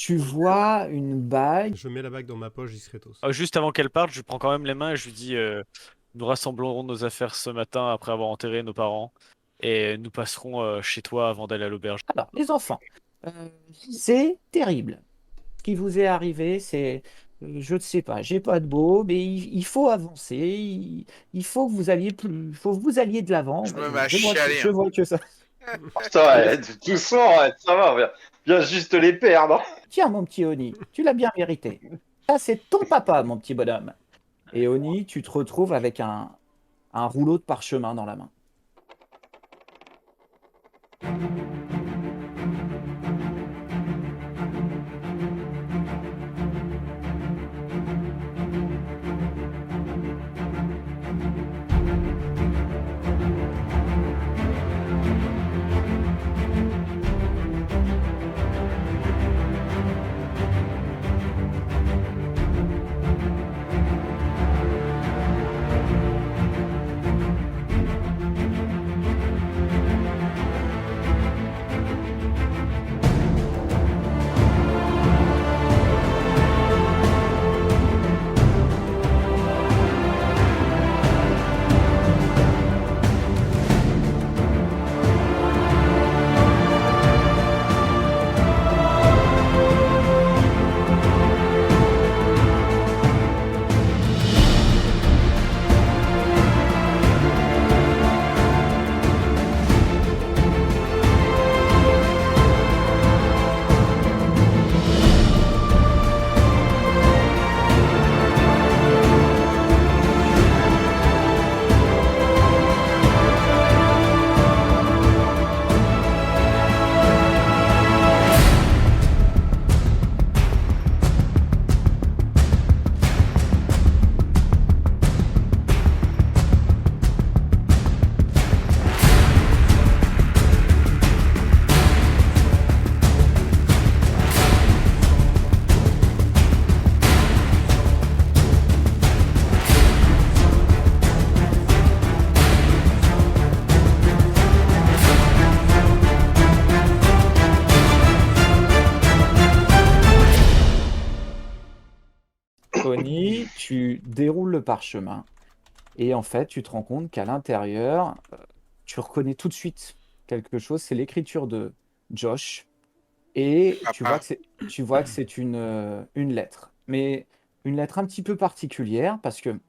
tu vois une bague. Je mets la bague dans ma poche discretos. Juste avant qu'elle parte, je lui prends quand même les mains et je lui dis nous rassemblerons nos affaires ce matin après avoir enterré nos parents et nous passerons chez toi avant d'aller à l'auberge. Alors, les enfants, c'est terrible. Ce qui vous est arrivé, c'est, je ne sais pas, j'ai pas de mots, mais il faut avancer. Il faut que vous alliez plus, il faut que vous alliez de l'avant. Je me mets à chialer. Je vois que ça. Ça va, doucement, ça va, viens juste les perdre. Tiens, mon petit Oni, tu l'as bien mérité. Ça, c'est ton papa, mon petit bonhomme. Et Oni, tu te retrouves avec un rouleau de parchemin dans la main. Oni, tu déroules le parchemin et en fait, tu te rends compte qu'à l'intérieur, tu reconnais tout de suite quelque chose. C'est l'écriture de Josh et tu vois que c'est une lettre. Mais une lettre un petit peu particulière parce que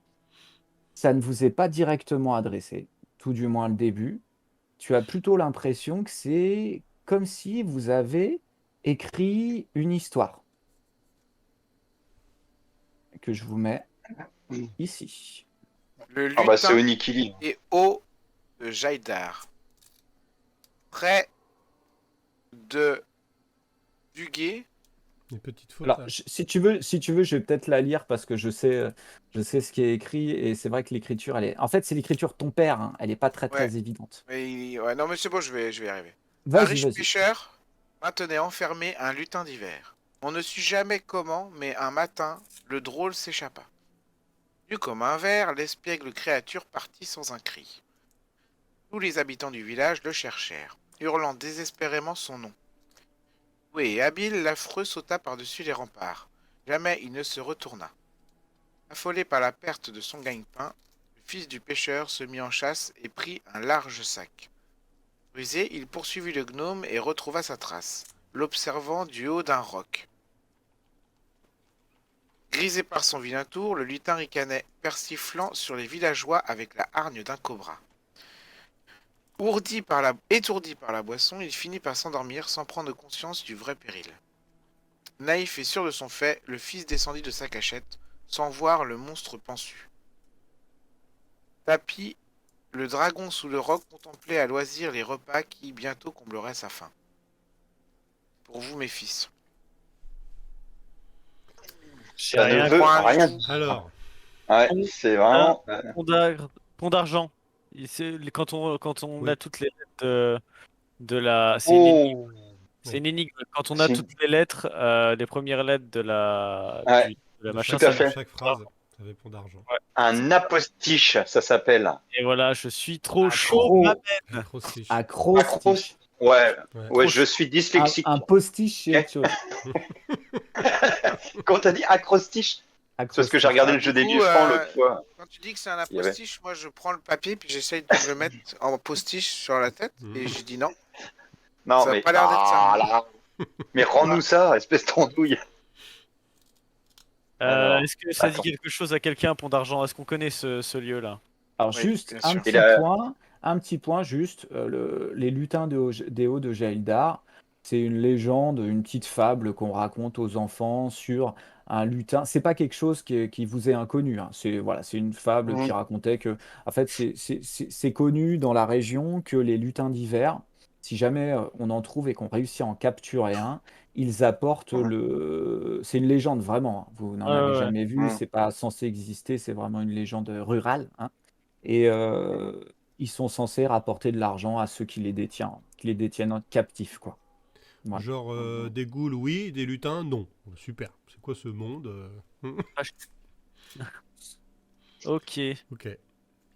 ça ne vous est pas directement adressé, tout du moins le début. Tu as plutôt l'impression que c'est comme si vous avez écrit une histoire que je vous mets ici. Le Ah bah c'est lutin Onikili. est haut de Jaidar. Près de Duguay. Une petite faute. Alors, Là. si tu veux, je vais peut-être la lire parce que je sais ce qui est écrit et c'est vrai que l'écriture, en fait, c'est l'écriture de ton père, hein, elle n'est pas très Ouais. très évidente. Ouais, non mais c'est bon, je vais y arriver. Un Vas-y, riche vas-y. pêcheur maintenait enfermé un lutin d'hiver. On ne sut jamais comment, mais un matin, le drôle s'échappa. Nu comme un ver, l'espiègle créature partit sans un cri. Tous les habitants du village le cherchèrent, hurlant désespérément son nom. Doué et habile, l'affreux sauta par-dessus les remparts. Jamais il ne se retourna. Affolé par la perte de son gagne-pain, le fils du pêcheur se mit en chasse et prit un large sac. Rusé, il poursuivit le gnome et retrouva sa trace, l'observant du haut d'un roc. Grisé par son vilain tour, le lutin ricanait, persiflant sur les villageois avec la hargne d'un cobra. Étourdi par la boisson, il finit par s'endormir sans prendre conscience du vrai péril. Naïf et sûr de son fait, le fils descendit de sa cachette, sans voir le monstre pensu. Tapi, le dragon sous le roc contemplait à loisir les repas qui bientôt combleraient sa faim. Pour vous, mes fils. J'ai Ça ne rien. veut point rien du dire. Alors, Ouais, c'est vraiment. Pont d'argent. Quand on Oui. a toutes les lettres de la. Oh. C'est une énigme. Quand on a C'est- toutes les lettres, les premières lettres de Ouais, de la de machin, tout à chaque, fait. chaque phrase, ça répond d'argent. Un apostiche, ça s'appelle. Et voilà, je suis trop chaud, Accro, ma bête. Acrostiche. acrostiche. Ouais, Ouais. ouais, je suis dyslexique. Un postiche chez Ok. autre chose. Quand t'as dit acrostiche, c'est parce que j'ai regardé le jeu des Du coup, vieux francs l'autre fois. Quand tu dis que c'est un Il y avait- postiche, moi je prends le papier puis j'essaye de le mettre en postiche sur la tête et j'ai dit non. Non, Ça a mais. pas l'air d'être ça. Ah là. Mais rends-nous ça, espèce d'andouille. Alors, Est-ce que ça dit attends. quelque chose à quelqu'un, Pont d'Argent? Est-ce qu'on connaît ce lieu-là? Alors Oui, juste bien un sûr. petit Et là- point, juste, les lutins des Hauts de Jaeldar, c'est une légende, une petite fable qu'on raconte aux enfants sur un lutin. C'est pas quelque chose qui vous est inconnu, hein. C'est voilà, c'est une fable qui Mhm. racontait que, en fait, c'est connu dans la région que les lutins d'hiver, si jamais on en trouve et qu'on réussit à en capturer un, ils apportent Mhm. C'est une légende vraiment, hein. Vous n'en Ouais, avez ouais, ouais. jamais vu, Mhm. c'est pas censé exister, c'est vraiment une légende rurale, hein. Et ils sont censés rapporter de l'argent à ceux qui les détiennent captifs, quoi. Voilà. Genre des ghouls, oui, des lutins, non. Super. C'est quoi ce monde Ok. Ok.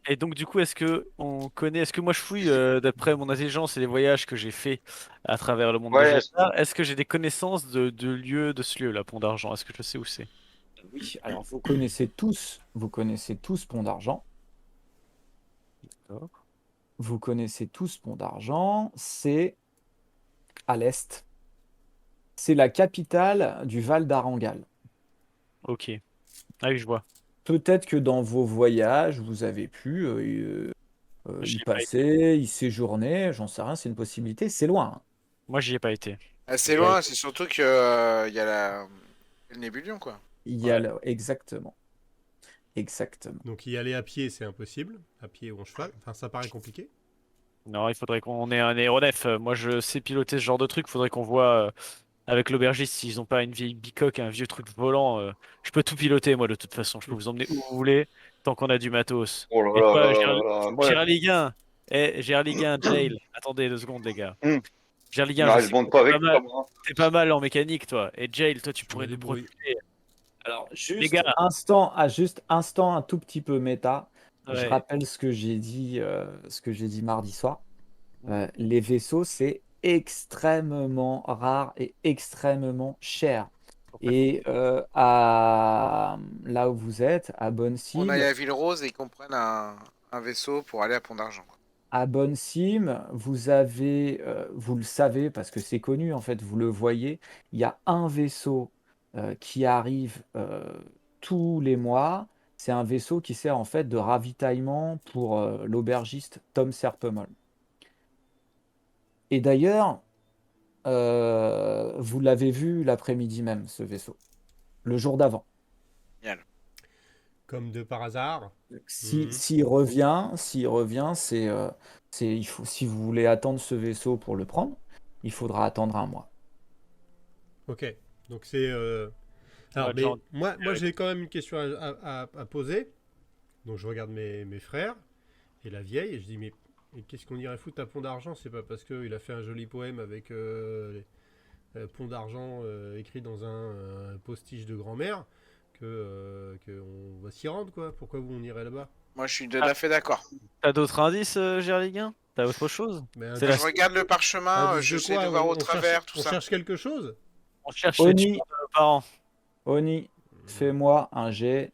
Et donc du coup, est-ce que moi je fouille d'après mon intelligence et les voyages que j'ai fait à travers le monde de Ouais, Jafar, est-ce que j'ai des connaissances de lieux de ce lieu-là, Pont d'Argent? Est-ce que je sais où c'est? Oui, alors vous connaissez tous Pont d'Argent. D'accord. Vous connaissez tous Pont d'Argent, c'est à l'est. C'est la capitale du Val d'Arangal. Ok. Ah oui, je vois. Peut-être que dans vos voyages, vous avez pu y J'y ai pas été. passer, y séjourner, j'en sais rien, c'est une possibilité, c'est loin, hein. Moi, j'y ai pas été. Assez Ouais. loin, c'est surtout que il y a le Nébulion quoi. Il y a Ouais. exactement. Exactement. Donc y aller à pied, c'est impossible. À pied ou en cheval. Enfin, ça paraît compliqué. Non, il faudrait qu'on ait un aéronef. Moi, je sais piloter ce genre de truc. Faudrait qu'on voit avec l'aubergiste s'ils ont pas une vieille bicoque, un vieux truc volant. Je peux tout piloter, moi, de toute façon. Je peux vous emmener où vous voulez, tant qu'on a du matos. Oh là Et là toi, là là là. Moi, Géraldien, Géraldien, Jail. Attendez 2 secondes, les gars. hum. Géraldien, je Non, je sais que monte pas avec toi, mal, moi. t'es pas mal en mécanique, toi. Et Jail, toi, tu Je me pourrais nous débrouille. protéger. Alors, Les gars, juste instant un tout petit peu méta. Je ouais. rappelle ce que j'ai dit mardi soir. Les vaisseaux, c'est extrêmement rare et extrêmement cher. Et là où vous êtes, On aille à Ville-Rose et qu'on prenne un vaisseau pour aller à Pont d'Argent. À Bonne-Cime, vous avez, vous le savez parce que c'est connu en fait, vous le voyez, il y a un vaisseau qui arrive tous les mois. C'est un vaisseau qui sert en fait de ravitaillement pour l'aubergiste Tom Serpemol. Et d'ailleurs, vous l'avez vu l'après-midi même, ce vaisseau, le jour d'avant. Comme de par hasard. S'il revient, il faut, si vous voulez attendre ce vaisseau pour le prendre, il faudra attendre un mois. Ok. Donc c'est. Alors, Ouais, mais genre, moi j'ai quand même une question à poser. Donc je regarde mes frères et la vieille et je dis mais qu'est-ce qu'on irait foutre à Pont d'Argent? C'est pas parce qu'il a fait un joli poème avec Pont d'Argent écrit dans un postiche de grand-mère que on va s'y rendre quoi. Pourquoi vous on irait là-bas? Moi je suis tout à fait d'accord. T'as d'autres indices, Géraldien? T'as autre chose? Mais C'est Moi, la je regarde le parchemin, indice de j'essaie quoi? de voir au On cherche- travers tout on ça. cherche quelque chose? On cherche les Oni, tueurs de nos parents. Oni, fais-moi un jet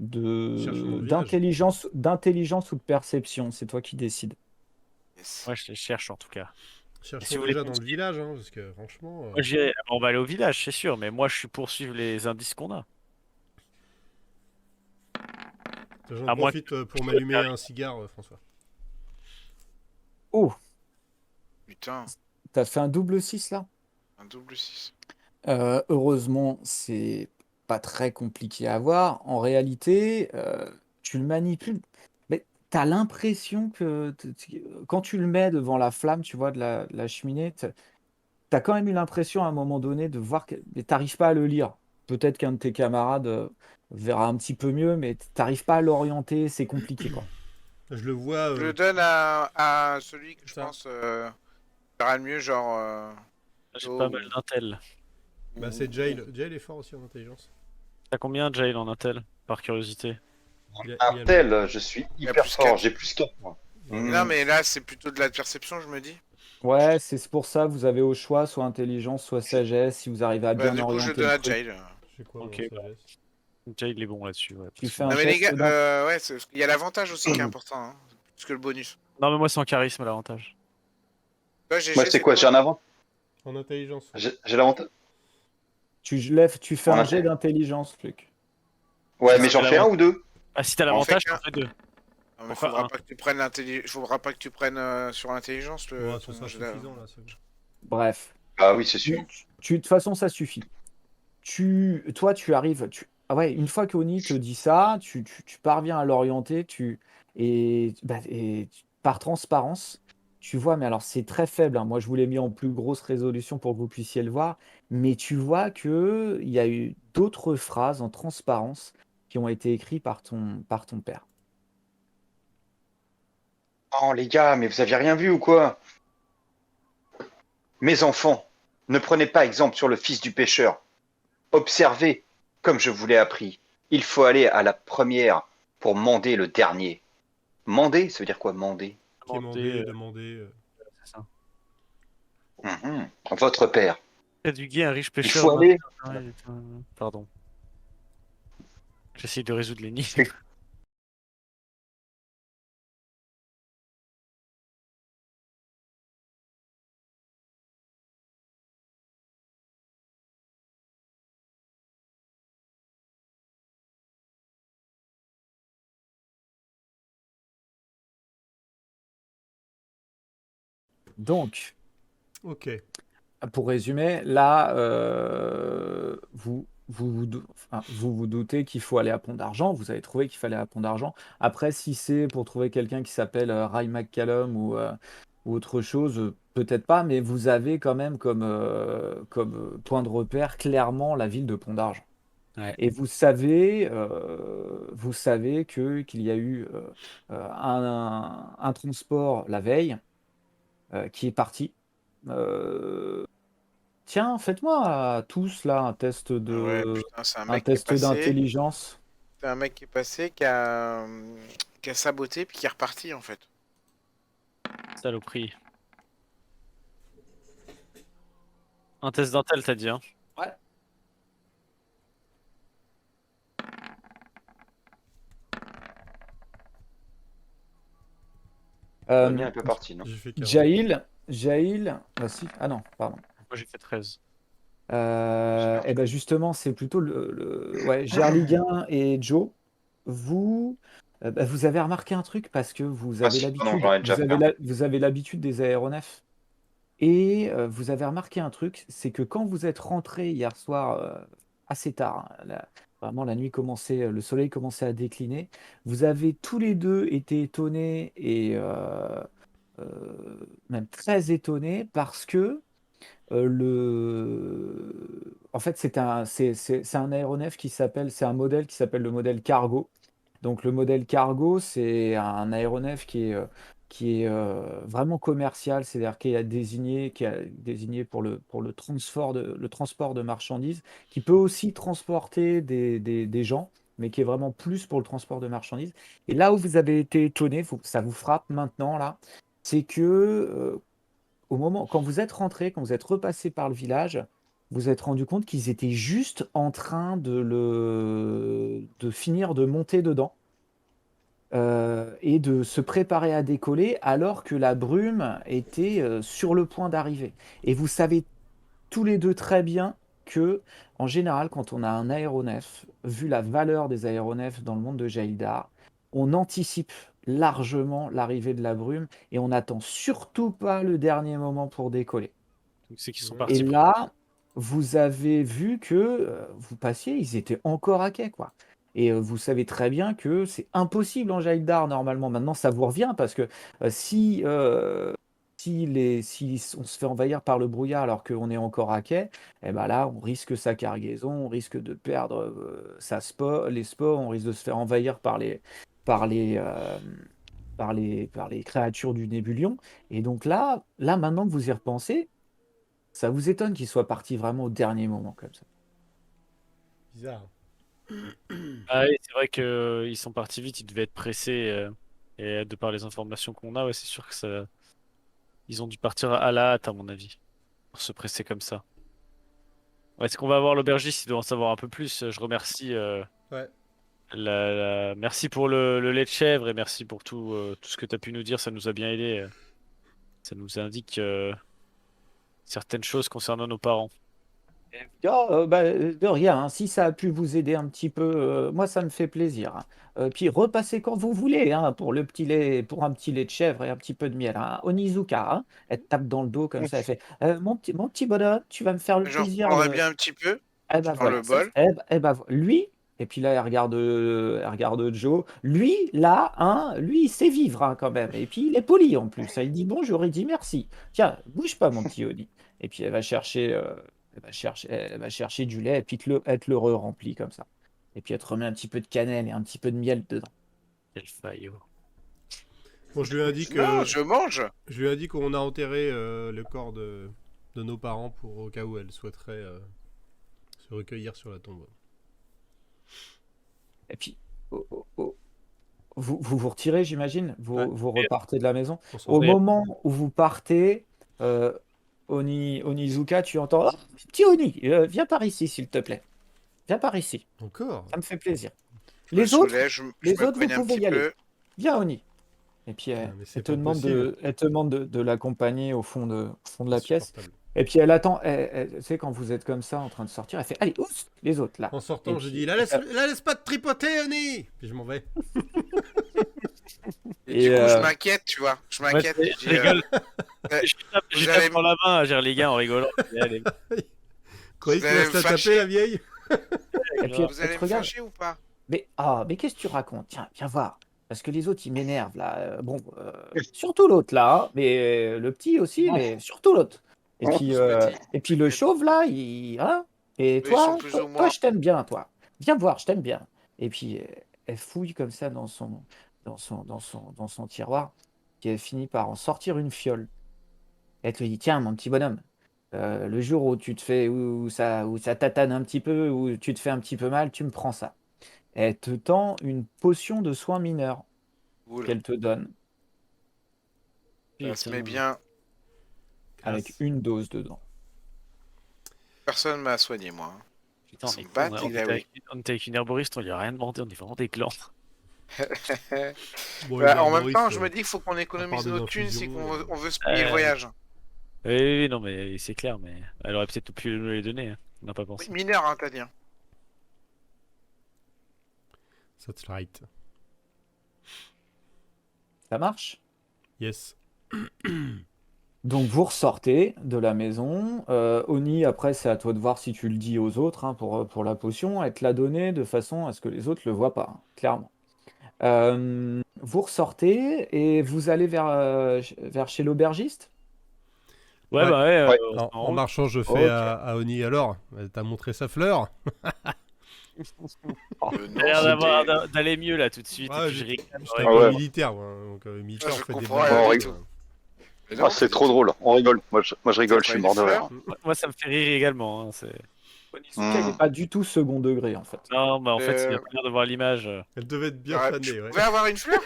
Cherchons dans le village. d'intelligence ou de perception, c'est toi qui décides. Yes. Ouais, je les cherche en tout cas. Cherchons si vous déjà voulez dans le village, hein, parce que franchement. Moi, on va aller au village, c'est sûr, mais moi je suis pour suivre les indices qu'on a. J'en à moins profite pour m'allumer un cigare, François. Oh, Putain, t'as fait un double 6 là? un double 6. Heureusement, c'est pas très compliqué à voir. En réalité, tu le manipules, mais t'as l'impression que quand tu le mets devant la flamme, tu vois, de la cheminée, t'as quand même eu l'impression à un moment donné de voir que mais t'arrives pas à le lire. Peut-être qu'un de tes camarades verra un petit peu mieux, mais t'arrives pas à l'orienter, c'est compliqué, quoi. Je le vois. Je le donne à celui que je ça. pense fera le mieux, genre. J'ai Oh. pas mal d'intel. Bah, c'est Jail. Jail est fort aussi en intelligence. T'as combien, Jail, en intel? Par curiosité. Il a Un tel, je suis Il y a hyper plus fort, quatre. j'ai plus 4 moi. Mm. Non, mais là, c'est plutôt de la perception, je me dis. Ouais, c'est pour ça, vous avez au choix soit intelligence, soit sagesse, si vous arrivez à Bah, bien du coup, je le orienter donne le à truc. Jail. J'ai quoi, Ok, moi, bah, sagesse? déjà, il est bon là-dessus. Ouais, Tu parce que fais moi- un Non, mais les geste gars, d'in- ouais, il y a l'avantage aussi qui est important, hein, plus que le bonus. Non, mais moi, c'est en charisme l'avantage. Toi, Moi, GG, c'est c'est quoi? quoi? J'ai un avant. En intelligence. J'ai l'avantage. tu fais En un jet inté- d'intelligence, Luc. Ouais, Si mais t'as j'en fais un l'avant- ou deux? Ah, si t'as On en fait l'avantage, t'en qu'un. fais deux. Non, mais Pourquoi un? faudra pas que tu prennes sur l'intelligence Ouais, ce ton sera jet d'a- suffisant, là, c'est bon. Bref. Ah oui, c'est sûr. De toute façon, ça suffit. Toi, tu arrives. Ah ouais, une fois qu'Oni te dit ça, tu parviens à l'orienter, par transparence, tu vois, mais alors c'est très faible, hein. Moi, je vous l'ai mis en plus grosse résolution pour que vous puissiez le voir, mais tu vois que il y a eu d'autres phrases en transparence qui ont été écrites par ton père. Oh, les gars, mais vous aviez rien vu ou quoi? Mes enfants, ne prenez pas exemple sur le fils du pêcheur. Observez, comme je vous l'ai appris. Il faut aller à la première pour mander le dernier. Mander, ça veut dire quoi, mander? Quémander, Demander, demander. c'est ça. Votre père. Éduquer un riche Il pêcheur. faut aller. Pardon. J'essaye de résoudre l'énigme. C'est- Donc, Ok. pour résumer, là, vous vous doutez qu'il faut aller à Pont d'Argent. Vous avez trouvé qu'il fallait à Pont d'Argent. Après, si c'est pour trouver quelqu'un qui s'appelle Ray McCallum ou autre chose, peut-être pas, mais vous avez quand même comme point de repère clairement la ville de Pont d'Argent. Ouais. Et vous savez qu'il y a eu un transport la veille qui est parti. Euh, Tiens, faites-moi tous là Ouais, putain, un test d'intelligence. c'est un mec qui est passé, qui a saboté, puis qui est reparti, en fait. Saloperie. Un test d'intel, t'as dit, hein? Ouais. Damien est Euh, un peu parti, non? J'ai fait 40. Jaïl, ah si, ah non, pardon. Moi, j'ai fait 13. Et ben justement, c'est plutôt ouais, Gerliguin et Joe. Vous, vous avez remarqué un truc parce que vous Ah avez si, oh non, j'en ai déjà fait un. vous avez l'habitude des aéronefs. Et vous avez remarqué un truc, c'est que quand vous êtes rentré hier soir assez tard, hein, vraiment la nuit commençait, le soleil commençait à décliner, vous avez tous les deux été étonnés et même très étonnés parce que en fait c'est un aéronef c'est un modèle qui s'appelle le modèle Cargo. Donc le modèle cargo, c'est un aéronef qui est vraiment commercial, c'est-à-dire qui est désigné pour le transport de marchandises, qui peut aussi transporter des gens, mais qui est vraiment plus pour le transport de marchandises. Et là où vous avez été étonné, ça vous frappe maintenant là, c'est que au moment, quand vous êtes rentré, quand vous êtes repassé par le village, vous vous êtes rendu compte qu'ils étaient juste en train de finir de monter dedans et de se préparer à décoller alors que la brume était sur le point d'arriver. Et vous savez tous les deux très bien que, en général, quand on a un aéronef, vu la valeur des aéronefs dans le monde de Jaildar, on anticipe largement l'arrivée de la brume et on n'attend surtout pas le dernier moment pour décoller. Donc, c'est qu'ils sont Et partis pour. là, vous avez vu que vous passiez, ils étaient encore à quai, quoi. Et vous savez très bien que c'est impossible en Jaildar normalement. Maintenant, ça vous revient parce que si on se fait envahir par le brouillard alors qu'on est encore à quai, eh ben là, on risque sa cargaison, on risque de perdre les sports, on risque de se faire envahir par par les créatures du Nébulion. Et donc là, maintenant que vous y repensez, ça vous étonne qu'ils soient partis vraiment au dernier moment comme ça. Bizarre. Ah oui, c'est vrai qu'ils sont partis vite, ils devaient être pressés. Et de par les informations qu'on a, ouais, c'est sûr que ça. Ils ont dû partir à la hâte, à mon avis, pour se presser comme ça. Est-ce qu'on va avoir l'aubergiste? Il doit en savoir un peu plus. Je remercie. Ouais. Merci pour le lait de chèvre et merci pour tout ce que tu as pu nous dire. Ça nous a bien aidé. Ça nous indique certaines choses concernant nos parents. De rien, hein. Si ça a pu vous aider un petit peu, moi ça me fait plaisir, hein. Puis repassez quand vous voulez, hein, pour le petit lait, pour un petit lait de chèvre et un petit peu de miel, hein. Onizuka, hein, elle te tape dans le dos comme ça, elle fait mon petit bonhomme, tu vas me faire le J'en plaisir prendrais de. bien un petit peu Eh ben dans le voilà, bol. lui, et puis là elle regarde Joe, lui, là, hein, lui, il sait vivre, hein, quand même. Et puis il est poli en plus, hein. Il dit bonjour, il dit merci. Tiens, bouge pas, mon petit Oni. Et puis elle va chercher du lait, et puis elle te le re-remplit comme ça. Et puis elle te remet un petit peu de cannelle et un petit peu de miel dedans. Quel faillot. Bon, je lui indique, Non, je mange. je lui indique qu'on a enterré le corps de nos parents pour au cas où elle souhaiterait se recueillir sur la tombe. Et puis, vous retirez, j'imagine? Ouais. Vous repartez de la maison? On s'en Au va. Et- moment où vous partez, Onizuka, tu entends: oh, petit Oni, viens par ici, s'il te plaît. Viens par ici. Encore? Ça me fait plaisir. Je me Les autres, soulève, je me vous cogne un pouvez petit y aller. peu. Viens, Oni. Et puis, Ah, mais elle c'est te pas demande possible. elle te demande de l'accompagner au fond de la pièce. Insupportable. Et puis, elle attend. Tu sais, quand vous êtes comme ça, en train de sortir, elle fait: allez, oups, les autres, là. En Et sortant, je puis, dis la laisse pas te tripoter, Annie. Puis je m'en vais. Et Et, du coup, je m'inquiète, tu vois. Je Ouais, m'inquiète. je Je dis, rigole. euh, Je vous tape allez, dans la main, genre les gars, en rigolant. Allez, Croyez vous qu'il allez va me se la taper, fâcher. la vieille? et puis, Vous elle allez te me regarde. fâcher ou pas? Mais qu'est-ce que tu racontes? Tiens, viens voir. Parce que les autres, ils m'énervent, là. Bon, surtout l'autre, là, hein. Mais le petit aussi, mais surtout l'autre. Tous petits. Et puis le chauve, là, il. Hein? Et Eux, ils sont toi, plus ou toi, moins. je t'aime bien, toi. Viens voir, je t'aime bien. Et puis, elle fouille comme ça dans son tiroir. Puis elle finit par en sortir une fiole. Elle te dit: tiens, mon petit bonhomme, le jour où tu te fais, où ça tatane un petit peu, où tu te fais un petit peu mal, tu me prends ça. Elle te tend une potion de soins mineurs Cool. qu'elle te donne Ça se putain. met bien. avec Grâce. une dose dedans. Personne m'a soigné, moi, hein. Putain, Son on est con, bat, on il était a oui. on était avec une herboriste, on lui a rien demandé, on est vraiment des clans. Bon, une Bah, en même temps, herboriste, je me dis qu'il faut qu'on à part économise des nos thunes si infusions. on veut se payer le Euh, voyage. Oui, oui, oui, non, mais c'est clair, mais elle aurait peut-être pu nous les donner, hein. On n'a pas Oui, pensé. mineur, hein, t'as dit, hein. That's right. Ça marche? Yes. Donc vous ressortez de la maison. Oni, après, c'est à toi de voir si tu le dis aux autres, hein, pour la potion. Elle te l'a donnée de façon à ce que les autres le voient pas, hein, clairement. Vous ressortez et vous allez vers chez l'aubergiste? Ouais, Ouais. bah ouais, Ouais. on Alors, s'en en roule. marchant, je fais Ok. à Oni alors. Elle t'a montré sa fleur? Non, T'as l'air c'était. d'aller mieux là tout de suite, et Ouais, puis je j'étais rigole, j'étais ouais. avec ouais. un militaire, moi, hein, donc militaire, Ah, on je fait des comprends blagues. rien du hein. tout. Mais Ah, non, c'est trop drôle. On rigole. Moi, je rigole, je suis pas une mort de fleur. rire. Moi, ça me fait rire également, hein, Onizuka, il n'est Hmm. pas du tout second degré, en fait. Non, mais en fait, il Euh, a pas l'air de voir l'image. Elle devait être bien Je fanée, ouais. pouvais avoir une fleur?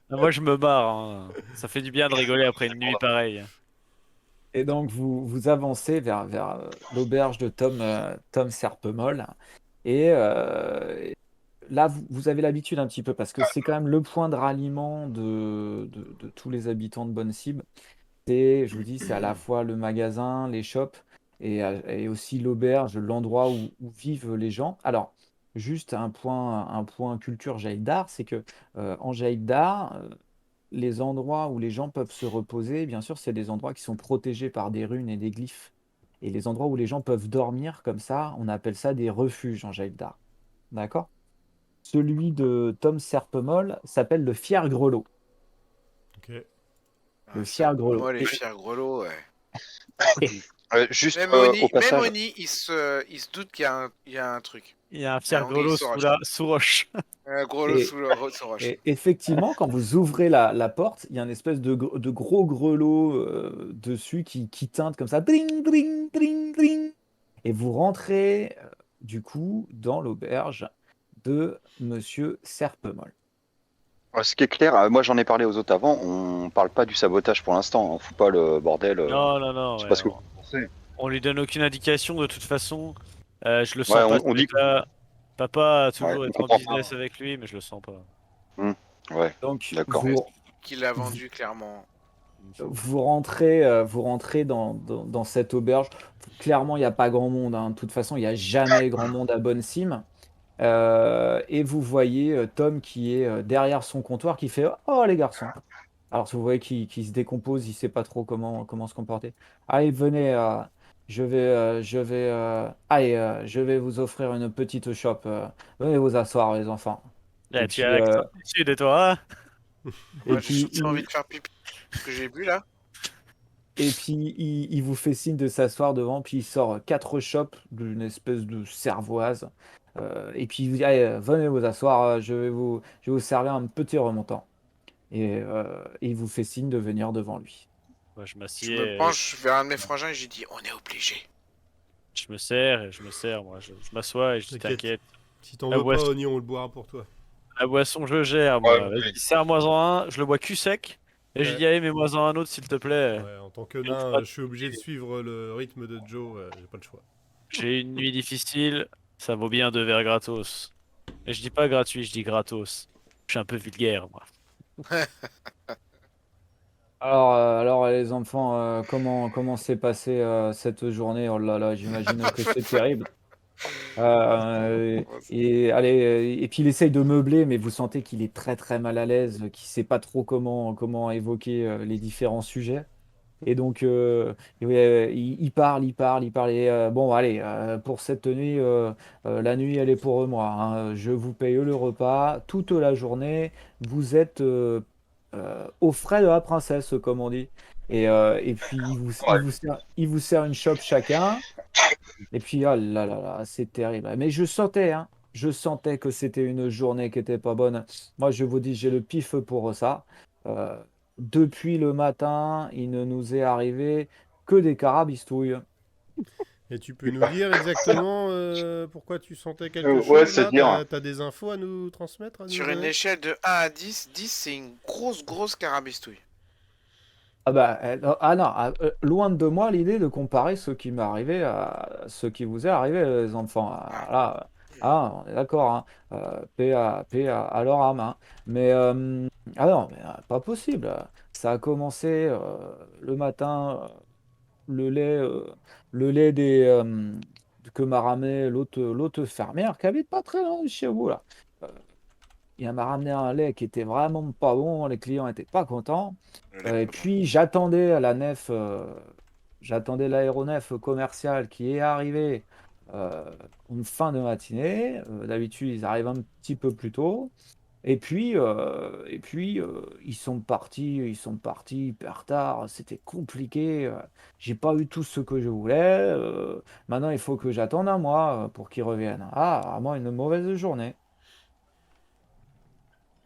Moi, je me barre, hein. Ça fait du bien de rigoler après une nuit pareille. Et donc, vous avancez vers l'auberge de Tom Serpemol. Et là, vous avez l'habitude un petit peu, parce que c'est quand même le point de ralliement de tous les habitants de Bonne-Cible. Je vous dis, c'est à la fois le magasin, les shops, et aussi l'auberge, l'endroit où vivent les gens. Alors, juste un point culture Jaïdar, c'est que en Jaïdar, les endroits où les gens peuvent se reposer, bien sûr, c'est des endroits qui sont protégés par des runes et des glyphes. Et les endroits où les gens peuvent dormir comme ça, on appelle ça des refuges en Jaïdar. D'accord? Celui de Tom Serpemol s'appelle le Fier Grelot. Ok. Le Ah, Fier pour Grelot. moi, les fiers grelots, ouais. Juste Même au Même passage, Oni, il se doute qu'il y a un truc. Il y a un La fier anguille grelot sous roche. sous roche. Un grelot Et, sous roche. et effectivement, quand vous ouvrez la porte, il y a une espèce de gros grelot dessus qui teinte comme ça. Dring, dring, dring, dring. Et vous rentrez, du coup, dans l'auberge de Monsieur Serpemol. Ce qui est clair, moi j'en ai parlé aux autres avant, on parle pas du sabotage pour l'instant, on fout pas le bordel. Non, non, non, Je sais ouais, pas ce que vous pensez. on lui donne aucune indication de toute façon. Je le Ouais, sens pas ce on dit que. mec-là. Papa a Ouais, toujours on été en comprend pas. business avec lui, mais je le sens pas. Hmm, ouais, Donc, d'accord. Ouais, vous, qu'il a vous, vendu clairement. vous rentrez dans cette auberge. Clairement, il n'y a pas grand monde, hein. De toute façon, il n'y a jamais grand monde à Bonne-Cime. Et vous voyez Tom qui est derrière son comptoir qui fait Oh les garçons. Alors vous voyez qu'il se décompose, il sait pas trop comment se comporter. Allez, venez, je vais vous offrir une petite chope. Venez vous asseoir les enfants. Et Là, tu as puis, l'accent du sud de toi, hein. et Moi, j'ai puis, surtout envie de faire pipi. Ce que j'ai bu là. il vous fait signe de s'asseoir devant, puis il sort quatre chopes d'une espèce de cervoise. Et puis il vous dit Allez, venez vous asseoir, je vais vous servir un petit remontant. Et il vous fait signe de venir devant lui. Moi, je Je me m'assieds, penche vers un de mes frangins et j'ai dit on est obligé. je me sers et je me sers. Moi, je m'assois et je dis T'inquiète. t'inquiète. Si t'en La veux pas, boisson, Oignon, on le boira pour toi. la boisson, je gère, Ouais, moi. ouais. Vas-y, serre-moi-en un, je le bois cul sec. Et je Ouais. dis allez, mets-moi-en un autre, s'il te plaît. Ouais, en tant que Et ouvre nain, pas je suis obligé de suivre le rythme de Joe, j'ai pas le choix. J'ai une nuit difficile, ça vaut bien 2 verres gratos. Et je dis pas gratuit, je dis gratos. Je suis un peu vulgaire, moi. Alors les enfants, comment s'est passée cette journée? Oh là là, j'imagine que c'est terrible. Et puis il essaye de meubler, mais vous sentez qu'il est très très mal à l'aise, qu'il sait pas trop comment évoquer les différents sujets. Et donc ouais, il parle. Et, bon, allez, pour cette nuit, la nuit elle est pour moi, hein. Je vous paye le repas toute la journée. Vous êtes aux frais de la princesse, comme on dit. Et puis il vous sert une chope chacun. Et puis, ah là là là, c'est terrible. Mais je sentais que c'était une journée qui était pas bonne. Moi, je vous dis, j'ai le pif pour ça. Euh, Depuis le matin, il ne nous est arrivé que des carabistouilles. Et tu peux nous dire exactement pourquoi tu sentais quelque Ouais, chose c'est là? dire. T'as des infos à nous transmettre, à nous Sur une donner? échelle de 1 à 10, 10 c'est une grosse carabistouille. Ah bah, ah non, loin de moi l'idée de comparer ce qui m'est arrivé à ce qui vous est arrivé, les enfants. Ah, Ah, là, on est d'accord, hein. Paix à leur âme, hein. Mais, ah non, mais, pas possible. Ça a commencé le matin, le lait, euh, le lait que m'a ramené l'autre fermière qui habite pas très loin de chez vous, là. Euh, Il m'a ramené un lait qui était vraiment pas bon, les clients étaient pas contents. le lait Et poudre. puis j'attendais à la nef, j'attendais l'aéronef commercial qui est arrivé euh, en fin de matinée. D'habitude, ils arrivent un petit peu plus tôt. Et puis, ils sont partis hyper tard. C'était compliqué. J'ai pas eu tout ce que je voulais. Maintenant, il faut que j'attende un mois pour qu'ils reviennent. Ah, vraiment une mauvaise journée.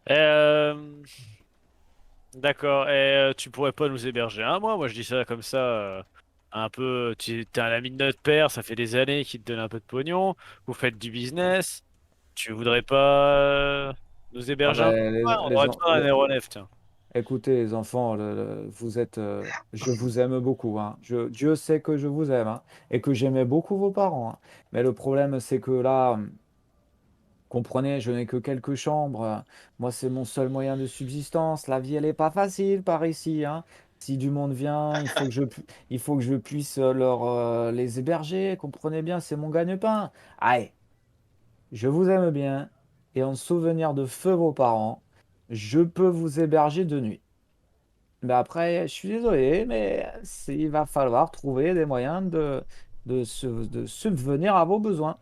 Euh, d'accord. Et tu pourrais pas nous héberger un mois? Moi, je dis ça comme ça. Un peu, tu t'es un ami de notre père, ça fait des années qu'il te donne un peu de pognon. Vous faites du business. Tu voudrais pas nous Ah héberger un ben, mois? On aurait besoin d'un aéronef, tiens. écoutez, les enfants, je vous aime beaucoup, hein. Dieu sait que je vous aime, hein, et que j'aimais beaucoup vos parents, hein. Mais le problème, c'est que là, comprenez, je n'ai que quelques chambres. Moi, c'est mon seul moyen de subsistance. La vie, elle n'est pas facile par ici, hein. Si du monde vient, il faut que je puisse les héberger. Comprenez bien, c'est mon gagne-pain. Allez, je vous aime bien. Et en souvenir de feu vos parents, je peux vous héberger de nuit. Mais après, je suis désolé, mais il va falloir trouver des moyens de subvenir à vos besoins.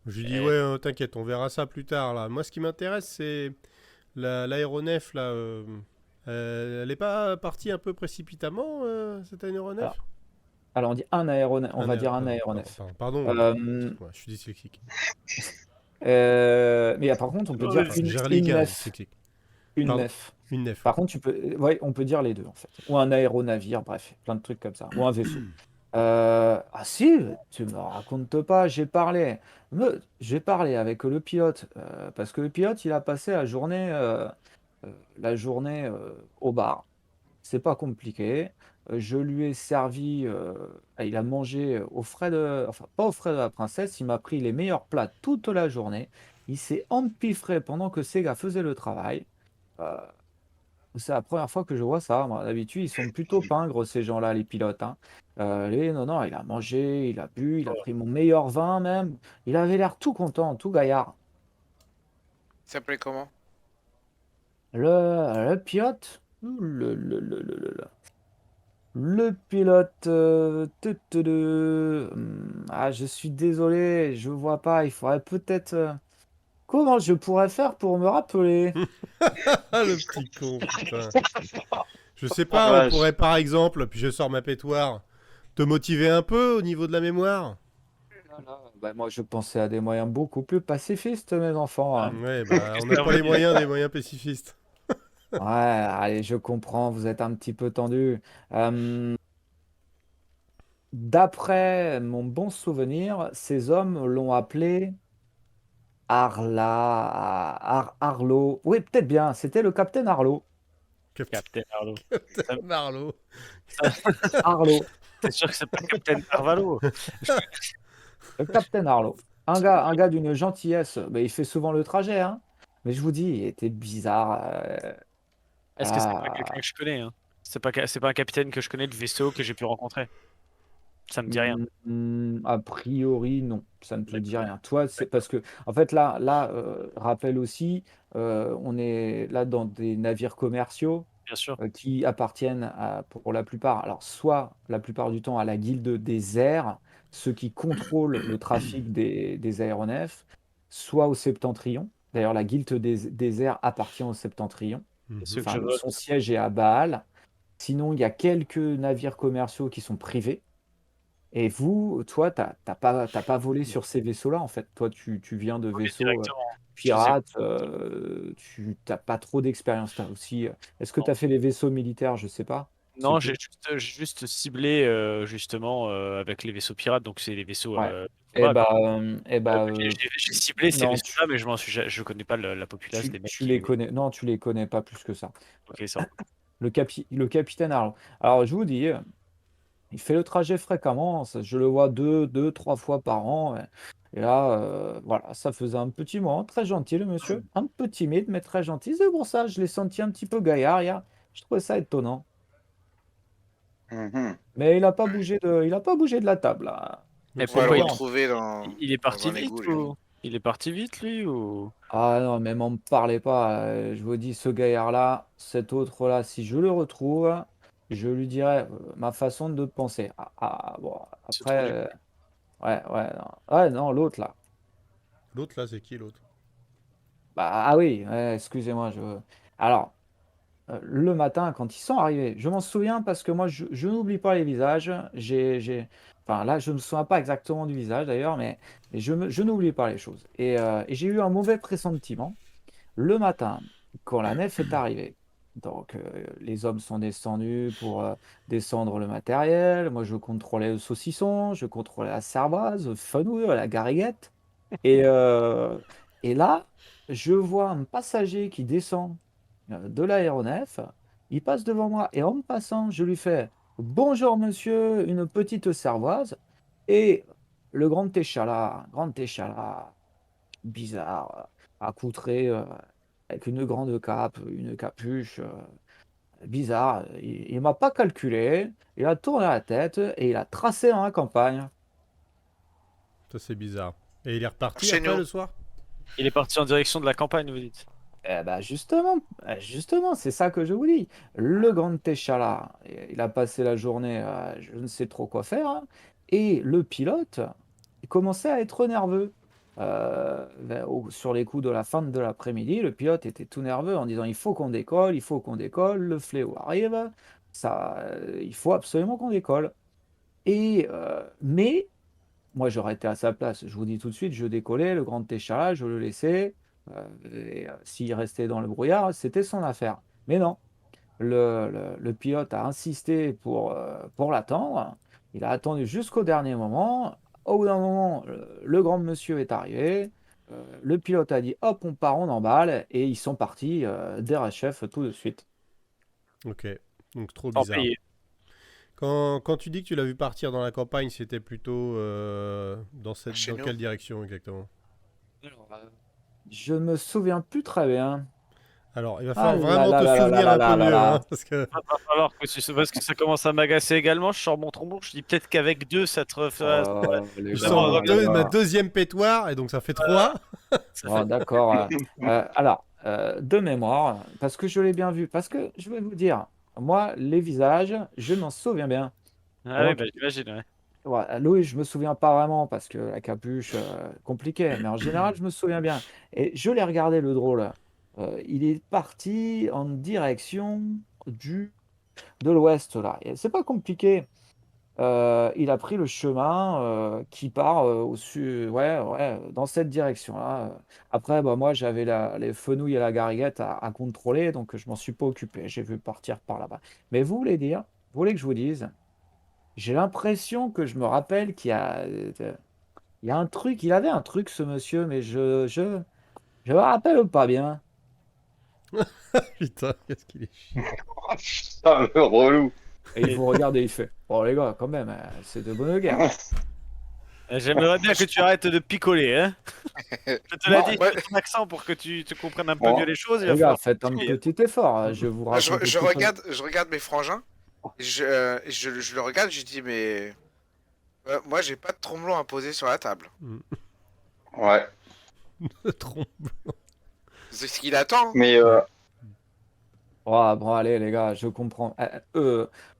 Je lui dis ouais, Eh, t'inquiète, on verra ça plus tard là. Moi, ce qui m'intéresse, c'est l'aéronef là. Elle est pas partie un peu précipitamment cette aéronef? Alors, alors, on va dire un Pardon, aéronef. pardon, Euh, excuse-moi, je suis dyslexique. mais par contre, on peut dire ouais, Enfin, une, Gerlic, une hein, nef. dyslexique. Une Pardon, nef. une nef, Par oui. contre, ouais, on peut dire les deux, en fait. Ou un aéronavire, bref, plein de trucs comme ça. Ou un vaisseau. Ah si, tu me racontes pas, j'ai parlé avec le pilote, parce que le pilote, il a passé la journée la journée au bar. C'est pas compliqué. Je lui ai servi, il a mangé aux frais de, enfin pas aux frais de la princesse, il m'a pris les meilleurs plats toute la journée. Il s'est empiffré pendant que ces gars faisaient le travail. Heu, c'est la première fois que je vois ça, moi. D'habitude, ils sont plutôt pingres ces gens-là, les pilotes, hein. Lui, non, non, il a mangé, il a bu, il a pris mon meilleur vin même. Il avait l'air tout content, tout gaillard. Il s'appelait comment? Le pilote, le pilote, ah, je suis désolé, je vois pas, il faudrait peut-être, comment je pourrais faire pour me rappeler? Ah, le petit con, putain. Je sais Ah pas, on vache. pourrait par exemple, puis je sors ma pétoire, te motiver un peu au niveau de la mémoire. Là là, bah, moi je pensais à des moyens beaucoup plus pacifistes, mes enfants, Ah, hein. Ouais, bah, on qu'est-ce n'a que ça pas veut les dire? moyens des moyens pacifistes. Ouais, allez, je comprends, vous êtes un petit peu tendus. D'après mon bon souvenir, ces hommes l'ont appelé Arlo. Oui, peut-être bien, c'était le capitaine Arlo. Captain, Captain Harlow. Captain Marlowe. Ça- Arlo, T'es sûr que c'est pas Captain Carvalho? le capitaine Arlo. Un gars d'une gentillesse, mais il fait souvent le trajet, hein. Mais je vous dis, il était bizarre. Est-ce que c'est pas quelqu'un Ah, que je connais, hein? C'est pas un capitaine que je connais de vaisseau que j'ai pu rencontrer. Ça me dit rien. a priori, non, ça ne te dit D'accord. rien. Toi, c'est D'accord. parce que, en fait, rappelle aussi, on est là dans des navires commerciaux Bien sûr. qui appartiennent pour la plupart, alors soit la plupart du temps à la guilde des airs, ceux qui contrôlent le trafic des aéronefs, soit au Septentrion. D'ailleurs, la guilde des airs appartient au Septentrion. C'est ceux Mhm. que je Enfin, vote. son siège est à Bâle. Sinon, il y a quelques navires commerciaux qui sont privés. Et vous, toi, t'as pas volé sur ces vaisseaux-là, en fait. Toi, tu viens de Oui, vaisseaux directement. Je les ai. pirates, tu t'as pas trop d'expérience. T'as aussi, est-ce que tu as fait les vaisseaux militaires? Je sais pas. C'est Non, tout? j'ai juste ciblé justement avec les vaisseaux pirates, donc c'est les vaisseaux Ouais. de Et combat, quoi. bah, J'ai ciblé ces non, vaisseaux-là, mais je connais pas la populace des mecs tu les qui. connais. Non, tu les connais pas plus que ça. Ok, ça va. Le capitaine Harlow. Alors, je vous dis, il fait le trajet fréquemment, je le vois deux, trois fois par an. Et là, voilà, ça faisait un petit moment, très gentil le monsieur, un peu timide, mais très gentil. C'est pour ça, je l'ai senti un petit peu gaillard hier. Je trouvais ça étonnant. Mhm. Mais il a pas bougé de la table, là. Et Il On va fait le pourquoi brillant. retrouver il est dans parti un vite égout, lui. ou il est parti vite lui ou Ah non, mais m'en parlez pas. Je vous dis, ce gaillard-là, cet autre-là, si je le retrouve, je lui dirai ma façon de penser. Bon, c'est après, trop dur. ouais, ouais, non, ouais, non, l'autre là. L'autre là, c'est qui l'autre? Bah, ah oui, ouais, excusez-moi. Alors, le matin, quand ils sont arrivés, je m'en souviens parce que moi, je n'oublie pas les visages. Enfin, là, je ne me souviens pas exactement du visage d'ailleurs, mais je n'oublie pas les choses. Et j'ai eu un mauvais pressentiment. Le matin, quand la nef est arrivée, donc les hommes sont descendus pour descendre le matériel. Moi, je contrôlais le saucisson, je contrôlais la cervoise, le fenouil, la gariguette. Et, euh, et là, je vois un passager qui descend de l'aéronef. Il passe devant moi et en me passant, je lui fais bonjour monsieur, une petite cervoise. Et le grand échalas, bizarre, accoutré avec une grande cape, une capuche, bizarre. Il m'a pas calculé, il a tourné la tête et il a tracé dans la campagne. Ça, c'est bizarre. Et il est reparti Chez après nous. le soir? Il est parti en direction de la campagne, vous dites. Eh ben justement, c'est ça que je vous dis. Le grand Téchala, il a passé la journée, je ne sais trop quoi faire, hein, et le pilote, il commençait à être nerveux. Sur les coups de la fin de l'après-midi, le pilote était tout nerveux en disant il faut qu'on décolle, le fléau arrive, il faut absolument qu'on décolle. Mais moi, j'aurais été à sa place. Je vous dis tout de suite, je décollais, le grand échalas, je le laissais. S'il restait dans le brouillard, c'était son affaire. Mais non, le pilote a insisté pour l'attendre. Il a attendu jusqu'au dernier moment. Au bout d'un moment, le grand monsieur est arrivé. le pilote a dit hop, on part, on emballe, et ils sont partis d'Erechef tout de suite. Ok, donc trop Sans bizarre. payer. Quand tu dis que tu l'as vu partir dans la campagne, c'était plutôt dans Chez nous. quelle direction exactement? Je me souviens plus très bien. Alors, il va Ah falloir là vraiment là te là là souvenir là un peu là là mieux, hein, là. parce que Va falloir que parce que ça commence à m'agacer également. Je sors mon trombone, je dis peut-être qu'avec deux, ça te refait. Oh, les je gars, sors les ma gars. deuxième pétoire, et donc ça fait 3. Ça Bon, fait... d'accord. Alors, de mémoire, parce que je l'ai bien vu, parce que je vais vous dire, moi, les visages, je m'en souviens bien. Ah oui, Donc, bah, j'imagine, ouais. ouais, Louis, je me souviens pas vraiment parce que la capuche, compliqué, mais en général, je me souviens bien. Et je l'ai regardé, le drôle. Il est parti en direction de l'ouest, là. Et c'est pas compliqué. Il a pris le chemin qui part au sud, ouais, ouais, dans cette direction-là. Après, bah, moi, j'avais les fenouilles et la gariguette à contrôler, donc je m'en suis pas occupé. J'ai vu partir par là-bas. Mais vous voulez que je vous dise, j'ai l'impression que je me rappelle il y a un truc, il avait un truc, ce monsieur, mais je me rappelle pas bien. Putain, qu'est-ce qu'il est chiant. Ah, le relou. Et il vous regarde et il fait, oh les gars, quand même, c'est de bonne guerre. J'aimerais bien que tu arrêtes de picoler, hein. Je te l'ai Bon, dit, Ouais, fais ton accent pour que tu comprennes un peu Bon. mieux les choses. Il va les gars, falloir. faites un petit effort. Je vous raconte je toute la- regarde mes frangins. Je le regarde, je dis, mais moi, j'ai pas de tromblon à poser sur la table. Ouais. Le trompe. C'est ce qu'il attend. Mais Oh, bon, allez, les gars, je comprends.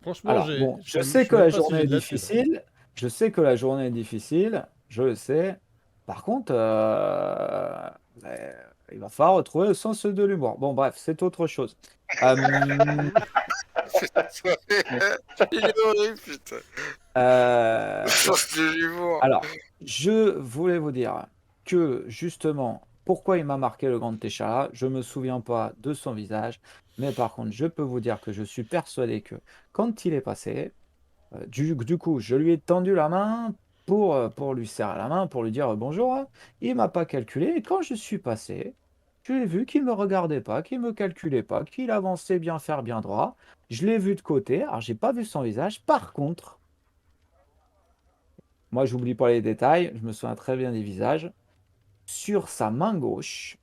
Franchement, Alors, bon, je je sais que sais même la pas si journée j'ai est de la thune. difficile. Je sais que la journée est difficile. Je le sais. Par contre, il va falloir retrouver le sens de l'humour. Bon, bref, c'est autre chose. Euh, Il est horrible, putain. euh, Sens de l'humour. alors, je voulais vous dire que, justement, pourquoi il m'a marqué le grand Téchala, je ne me souviens pas de son visage. Mais par contre, je peux vous dire que je suis persuadé que quand il est passé, du coup, je lui ai tendu la main pour lui serrer la main, pour lui dire bonjour, hein. Il m'a pas calculé. Et quand je suis passé, je l'ai vu qu'il me regardait pas, qu'il me calculait pas, qu'il avançait bien faire bien droit. Je l'ai vu de côté. Alors, j'ai pas vu son visage. Par contre, moi, j'oublie pas les détails. Je me souviens très bien des visages. Sur sa main gauche,